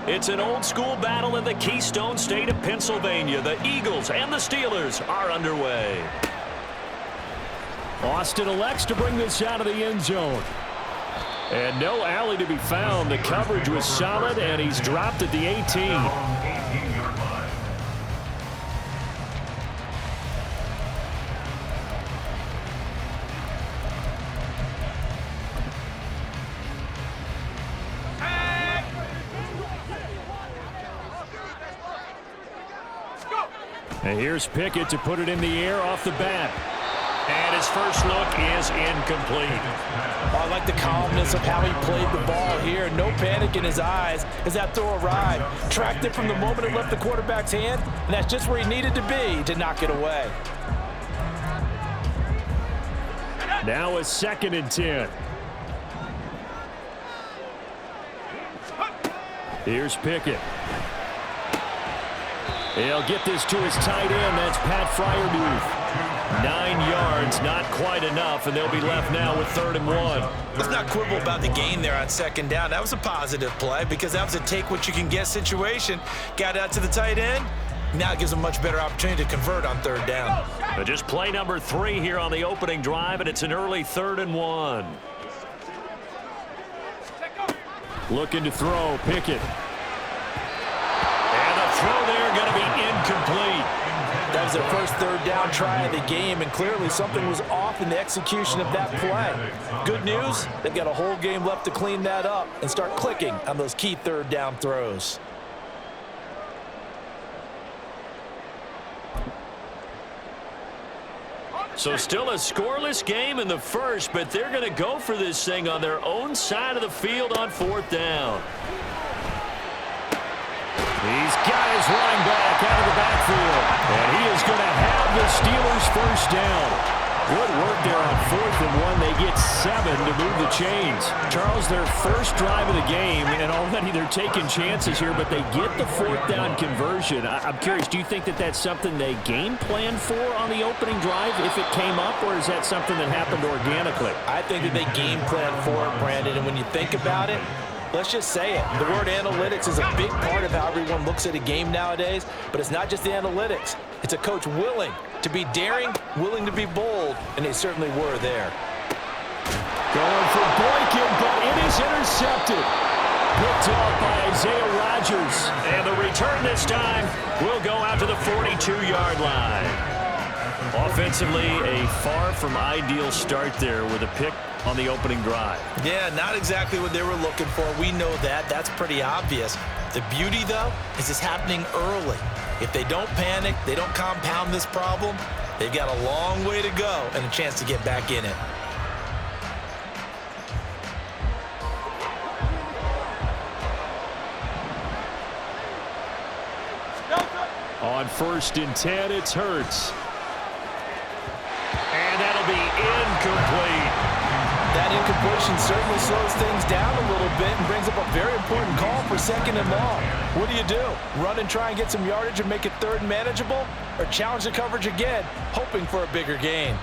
It's an old-school battle in the Keystone State of Pennsylvania. The Eagles and the Steelers are underway. Austin elects to bring this out of the end zone. And no alley to be found. The coverage was solid, and he's dropped at the 18. And here's Pickett to put it in the air off the bat. And his first look is incomplete. I like the calmness of how he played the ball here. No panic in his eyes as that throw arrived. Tracked it from the moment it left the quarterback's hand, and that's just where he needed to be to knock it away. Now a 2nd and 10. Here's Pickett. He'll get this to his tight end. That's Pat Freiermuth. 9 yards, not quite enough, and they'll be left now with 3rd and 1. Let's not quibble about the gain there on 2nd down. That was a positive play because that was a take-what-you-can-get situation. Got out to the tight end. Now it gives a much better opportunity to convert on 3rd down. But just play number 3 here on the opening drive, and it's an early 3rd and 1. Looking to throw, Pickett. And the throw there going to be incomplete. That was their first 3rd down try of the game, and clearly something was off in the execution of that play. Good news, they've got a whole game left to clean that up and start clicking on those key 3rd down throws. So still a scoreless game in the first, but they're going to go for this thing on their own side of the field on 4th down. He's got his running back out of the backfield, and he is going to have the Steelers' first down. Good work there on 4th and 1. They get 7 to move the chains. Charles, their first drive of the game, and already they're taking chances here, but they get the 4th down conversion. I'm curious, do you think that that's something they game plan for on the opening drive if it came up, or is that something that happened organically? I think that they game plan for it, Brandon, and when you think about it, let's just say it. The word analytics is a big part of how everyone looks at a game nowadays, but it's not just the analytics. It's a coach willing to be daring, willing to be bold, and they certainly were there. Going for Boykin, but it is intercepted. Picked off by Isaiah Rodgers. And the return this time will go out to the 42-yard line. Offensively, a far from ideal start there with a pick on the opening drive. Yeah, not exactly what they were looking for. We know that. That's pretty obvious. The beauty, though, is it's happening early. If they don't panic, they don't compound this problem, they've got a long way to go and a chance to get back in it. On 1st and 10, it's Hurts. And that'll be incomplete. That incompletion certainly slows things down a little bit and brings up a very important call for 2nd and long. What do? Run and try and get some yardage and make it 3rd and manageable? Or challenge the coverage again, hoping for a bigger gain?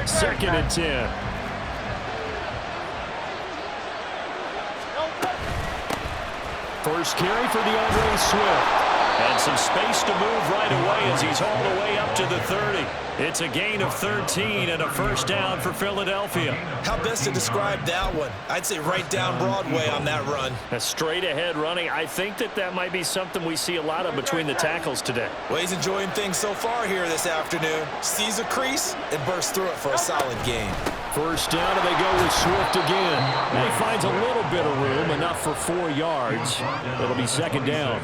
2nd and 10. First carry for DeAndre Swift. And some space to move right away as he's hauled away up to the 30. It's a gain of 13 and a first down for Philadelphia. How best to describe that one? I'd say right down Broadway on that run. A straight ahead running. I think that might be something we see a lot of between the tackles today. Well, he's enjoying things so far here this afternoon. Sees a crease and bursts through it for a solid gain. First down, and they go with Swift again. Now he finds a little bit of room, enough for 4 yards. It'll be 2nd down.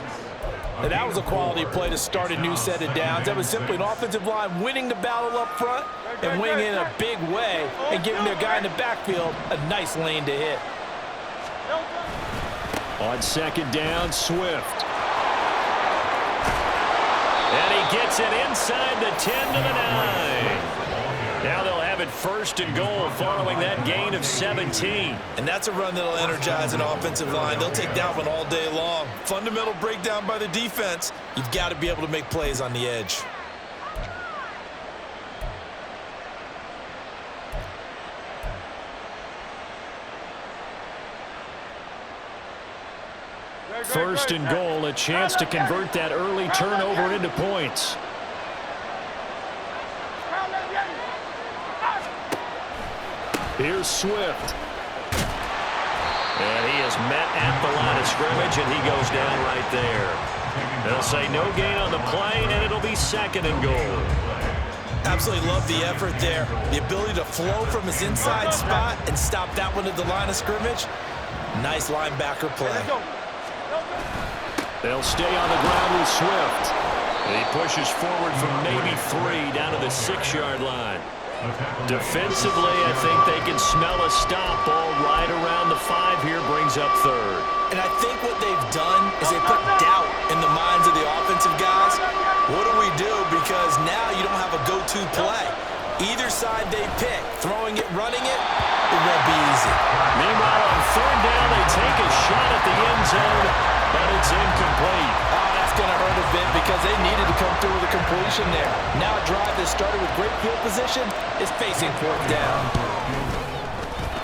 And that was a quality play to start a new set of downs. That was simply an offensive line winning the battle up front and winning in a big way and giving their guy in the backfield a nice lane to hit. On 2nd down, Swift. And he gets it inside the 10 to the 9. Now they'll have it 1st and goal following that gain of 17. And that's a run that'll energize an offensive line. They'll take that one all day long. Fundamental breakdown by the defense. You've got to be able to make plays on the edge. First and goal, a chance to convert that early turnover into points. Here's Swift. And he is met at the line of scrimmage, and he goes down right there. They'll say no gain on the play, and it'll be second and goal. Absolutely love the effort there. The ability to flow from his inside spot and stop that one at the line of scrimmage. Nice linebacker play. They'll stay on the ground with Swift. He pushes forward from maybe 3 down to the 6-yard line. Defensively, I think they can smell a stop. Ball right around the 5 here, brings up third. And I think what they've done is they put doubt in the minds of the offensive guys. What do we do? Because now you don't have a go-to play. Either side they pick, throwing it, running it, it won't be easy. Meanwhile, on third down, they take a shot at the end zone, but it's incomplete. Oh, that's going to hurt a bit because they needed to come through with a completion there. Now a drive that started with great field position is facing fourth down.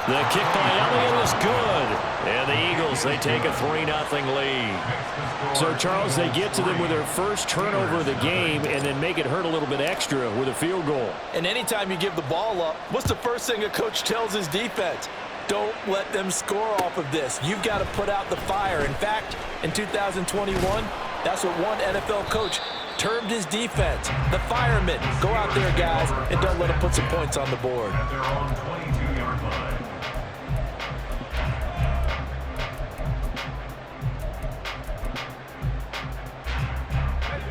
The kick by Elliott is good. And the Eagles, they take a 3-0 lead. So, Charles, they get to them with their first turnover of the game and then make it hurt a little bit extra with a field goal. And anytime you give the ball up, what's the first thing a coach tells his defense? Don't let them score off of this. You've got to put out the fire. In fact, in 2021, that's what one NFL coach termed his defense. The firemen. Go out there, guys, and don't let them put some points on the board.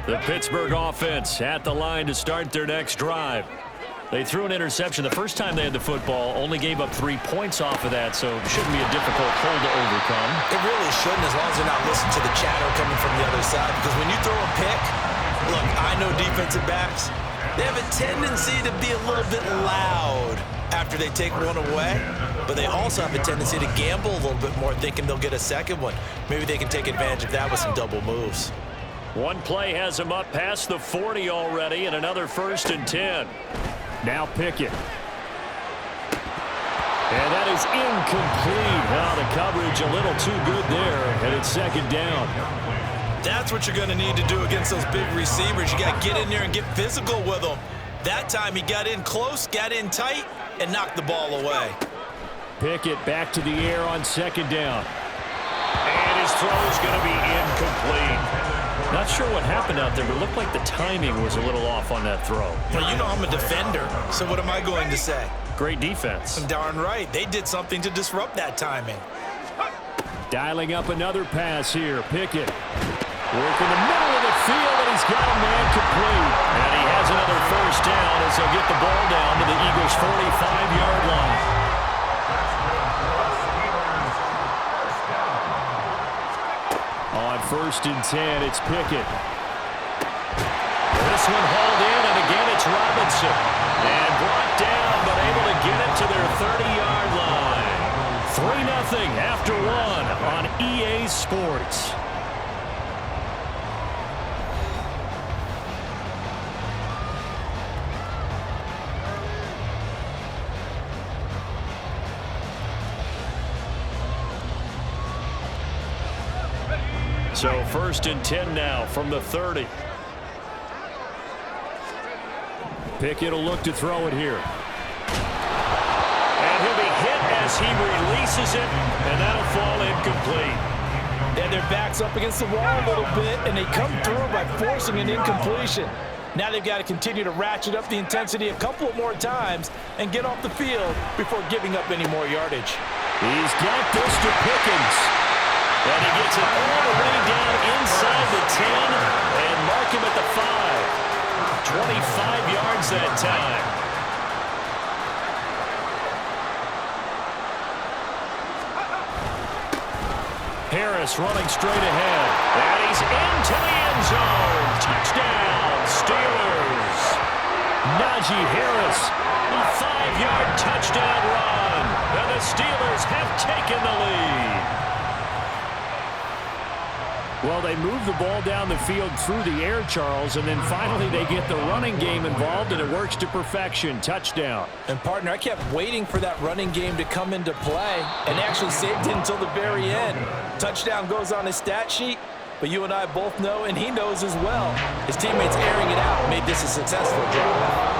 The Pittsburgh offense at the line to start their next drive. They threw an interception the first time they had the football, only gave up 3 points off of that, so it shouldn't be a difficult hole to overcome. It really shouldn't, as long as they're not listening to the chatter coming from the other side. Because when you throw a pick, look, I know defensive backs, they have a tendency to be a little bit loud after they take one away, but they also have a tendency to gamble a little bit more, thinking they'll get a second one. Maybe they can take advantage of that with some double moves. One play has him up past the 40 already, and another 1st and 10. Now Pickett. And that is incomplete. Now the coverage a little too good there, and it's second down. That's what you're going to need to do against those big receivers. You got to get in there and get physical with them. That time he got in close, got in tight, and knocked the ball away. Pickett back to the air on second down. And his throw is going to be incomplete. Not sure what happened out there, but it looked like the timing was a little off on that throw. Well, you know I'm a defender, so what am I going to say? Great defense. Darn right. They did something to disrupt that timing. Dialing up another pass here. Pickett working the middle of the field, and he's got a man complete. And he has another 1st down as they'll get the ball down to the Eagles' 45-yard line. On 1st and 10, it's Pickett. This one hauled in, and again it's Robinson. And brought down, but able to get it to their 30-yard line. 3-0 after 1 on EA Sports. So 1st and 10 now from the 30. Pickett will look to throw it here. And he'll be hit as he releases it, and that'll fall incomplete. And their back's up against the wall a little bit, and they come through by forcing an incompletion. Now they've got to continue to ratchet up the intensity a couple of more times and get off the field before giving up any more yardage. He's got this to Pickens. And he gets it all the way down inside the 10 and mark him at the 5. 25 yards that time. Harris running straight ahead. And he's into the end zone. Touchdown, Steelers. Najee Harris. A 5-yard touchdown run. And the Steelers have taken the lead. Well, they move the ball down the field through the air, Charles, and then finally they get the running game involved, and it works to perfection. Touchdown. And, partner, I kept waiting for that running game to come into play and actually saved it until the very end. Touchdown goes on his stat sheet, but you and I both know, and he knows as well, his teammates airing it out made this a successful drive.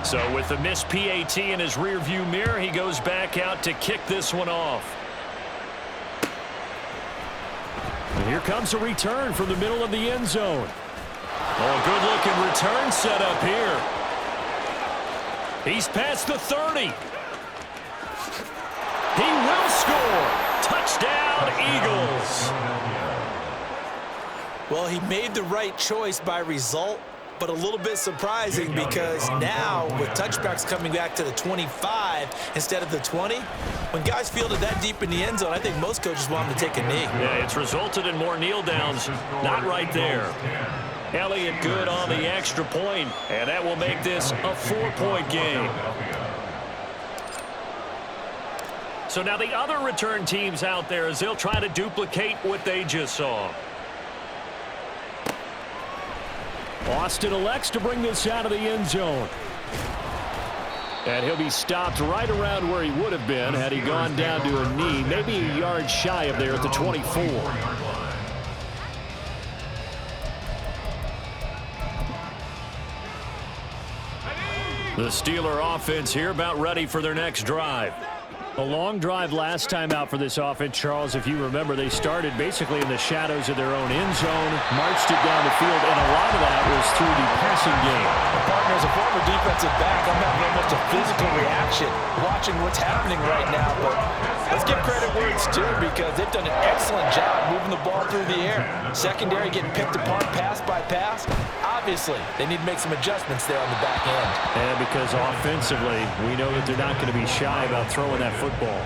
So with the missed PAT in his rearview mirror, he goes back out to kick this one off. And here comes a return from the middle of the end zone. Oh, good-looking return set up here. He's past the 30. He will score. Touchdown, Eagles. Well, he made the right choice by result, but a little bit surprising because now with touchbacks coming back to the 25 instead of the 20, when guys fielded that deep in the end zone, I think most coaches want them to take a knee. Yeah, it's resulted in more kneel downs. Not right there. Elliott good on the extra point, and that will make this a 4-point game. So now the other return teams out there as they'll try to duplicate what they just saw. Austin elects to bring this out of the end zone. And he'll be stopped right around where he would have been had he gone down to a knee, maybe a yard shy of there at the 24. The Steeler offense here about ready for their next drive. A long drive last time out for this offense, Charles. If you remember, they started basically in the shadows of their own end zone, marched it down the field, and a lot of that was through the passing game. Partner, as a former defensive back, I'm having almost a physical reaction watching what's happening right now. But let's give credit where it's due because they've done an excellent job moving the ball through the air. Secondary getting picked apart pass by pass. Obviously, they need to make some adjustments there on the back end. And because offensively, we know that they're not going to be shy about throwing that football.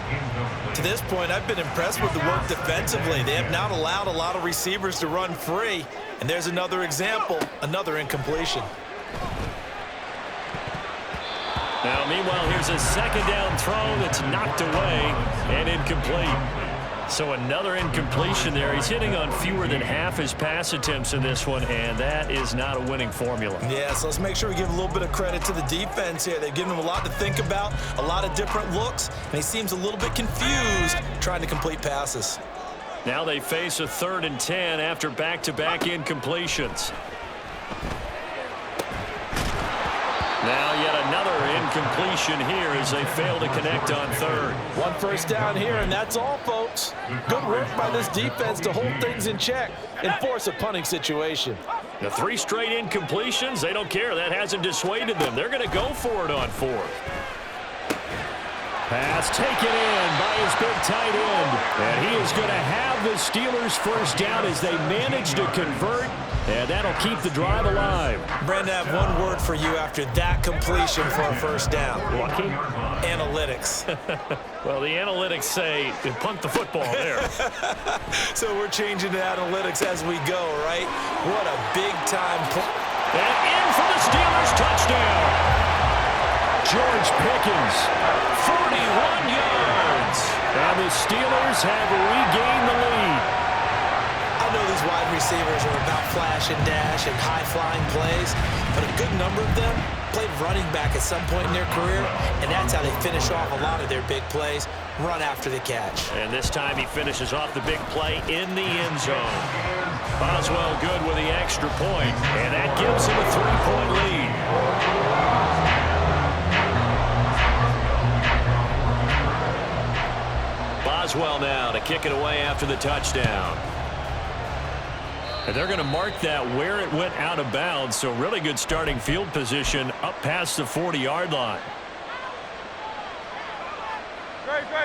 To this point, I've been impressed with the work defensively. They have not allowed a lot of receivers to run free. And there's another example, another incompletion. Now, meanwhile, here's a second down throw that's knocked away and incomplete. So another incompletion there. He's hitting on fewer than half his pass attempts in this one, and that is not a winning formula. Yeah, so let's make sure we give a little bit of credit to the defense here. They've given him a lot to think about, a lot of different looks, and he seems a little bit confused trying to complete passes. Now they face a 3rd and 10 after back-to-back incompletions. Now yet another incompletion here as they fail to connect on 3rd. One first down here, and that's all, folks. Good work by this defense to hold things in check and force a punting situation. The 3 straight incompletions, they don't care. That hasn't dissuaded them. They're going to go for it on 4th. Pass taken in by his big tight end. And he is going to have the Steelers first down as they manage to convert. And that'll keep the drive alive. Brandon, I have one word for you after that completion for a first down. Lucky? Analytics. Well, the analytics say punt the football there. So we're changing to analytics as we go, right? What a big-time play. And in for the Steelers touchdown. George Pickens, 41 yards. And the Steelers have regained the lead. I know these wide receivers are about flash and dash and high-flying plays, but a good number of them played running back at some point in their career, and that's how they finish off a lot of their big plays, run after the catch. And this time he finishes off the big play in the end zone. Boswell good with the extra point, and that gives him a 3-point lead. Boswell now to kick it away after the touchdown. And they're going to mark that where it went out of bounds, so really good starting field position up past the 40-yard line.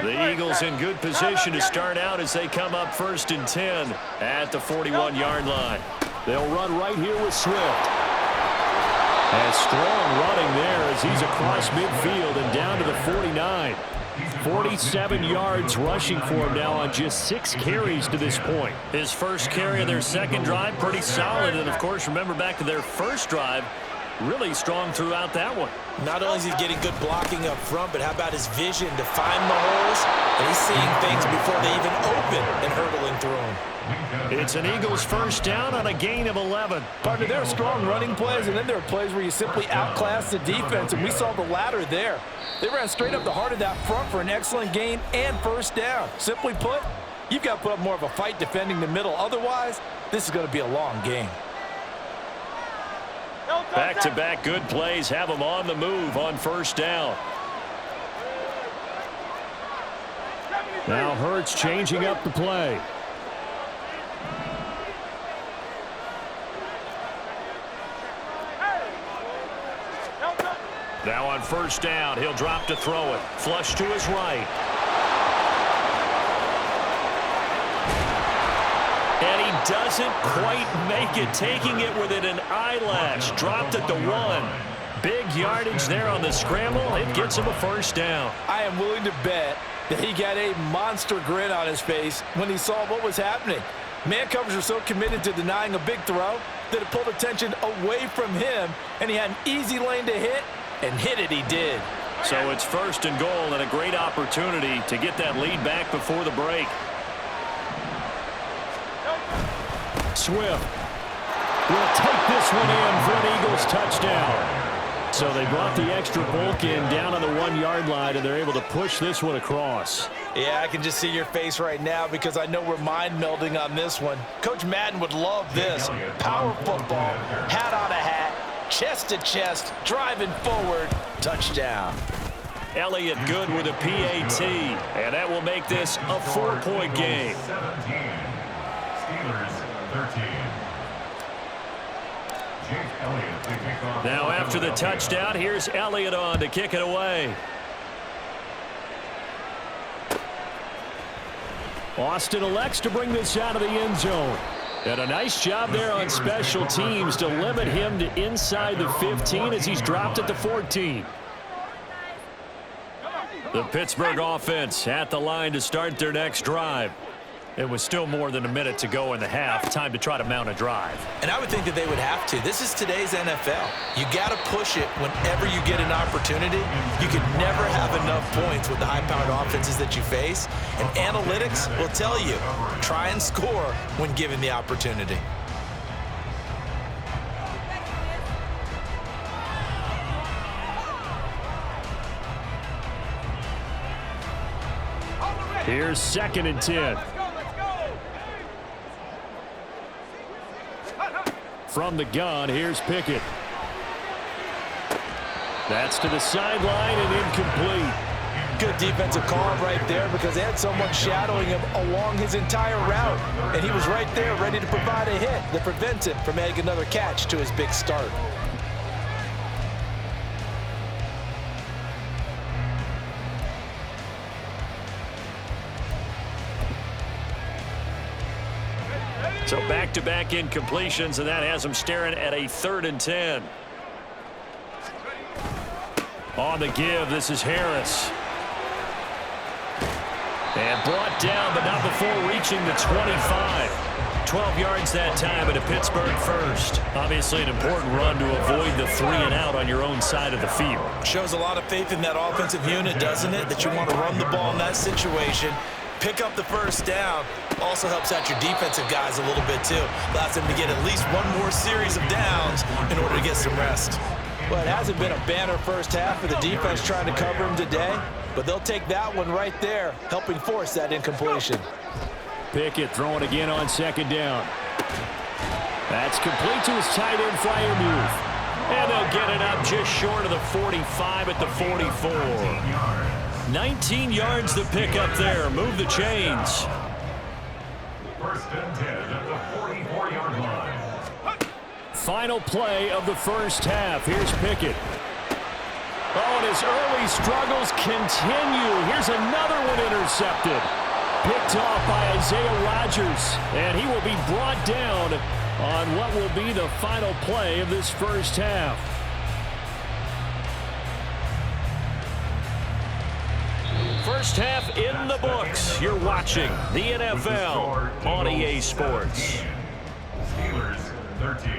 The Eagles in good position to start out as they come up 1st and 10 at the 41-yard line. They'll run right here with Swift. And strong running there as he's across midfield and down to the 49. 47 yards rushing for him now on just 6 carries to this point. His first carry of their second drive, pretty solid. And, of course, remember back to their first drive, really strong throughout that one. Not only is he getting good blocking up front, but how about his vision to find the holes? And he's seeing things before they even open and hurtling through them. It's an Eagles first down on a gain of 11. Partner, there are strong running plays, and then there are plays where you simply outclass the defense, and we saw the latter there. They ran straight up the heart of that front for an excellent gain and first down. Simply put, you've got to put up more of a fight defending the middle. Otherwise, this is going to be a long game. Back-to-back good plays have them on the move on first down. Now Hurts changing up the play. Now on first down, he'll drop to throw it. Flush to his right. And he doesn't quite make it, taking it within an eyelash. Dropped at the 1. Big yardage there on the scramble. It gets him a first down. I am willing to bet that he got a monster grin on his face when he saw what was happening. Man coverage was so committed to denying a big throw that it pulled attention away from him, and he had an easy lane to hit, and hit it he did. So it's first and goal and a great opportunity to get that lead back before the break. Swift will take this one in for an Eagles touchdown. So they brought the extra bulk in down on the 1-yard line, and they're able to push this one across. Yeah, I can just see your face right now because I know we're mind melding on this one. Coach Madden would love this. Power football, hat on a hat, chest to chest, driving forward, touchdown. Elliott good with a PAT, and that will make this a 4-point game. 17. Steelers 13. Jake Elliott to kick off. Now after the touchdown, here's Elliott on to kick it away. Austin elects to bring this out of the end zone. And a nice job there on special teams to limit him to inside the 15 as he's dropped at the 14. The Pittsburgh offense at the line to start their next drive. It was still more than a minute to go in the half. Time to try to mount a drive. And I would think that they would have to. This is today's NFL. You got to push it whenever you get an opportunity. You can never have enough points with the high-powered offenses that you face. And analytics will tell you, try and score when given the opportunity. Here's 2nd and 10. From the gun, here's Pickett. That's to the sideline and incomplete. Good defensive call right there because they had someone shadowing him along his entire route. And he was right there ready to provide a hit that prevents him from adding another catch to his big start. So back-to-back incompletions, and that has them staring at a 3rd and 10. On the give, this is Harris. And brought down, but not before reaching the 25. 12 yards that time at a Pittsburgh first. Obviously an important run to avoid the 3 and out on your own side of the field. Shows a lot of faith in that offensive unit, doesn't it? That you want to run the ball in that situation. Pick up the first down. Also helps out your defensive guys a little bit too. Allows them to get at least one more series of downs in order to get some rest. Well, it hasn't been a banner first half for the defense trying to cover him today, but they'll take that one right there, helping force that incompletion. Pickett throwing again on 2nd down. That's complete to his tight end Freiermuth. And they'll get it up just short of the 45 at the 44. 19 yards to pick up there. Move the chains. 1st and 10 at the 44-yard line. Final play of the first half. Here's Pickett. Oh, and his early struggles continue. Here's another one intercepted. Picked off by Isaiah Rodgers. And he will be brought down on what will be the final play of this first half. First half in the books. You're watching the NFL on EA Sports. Steelers 13.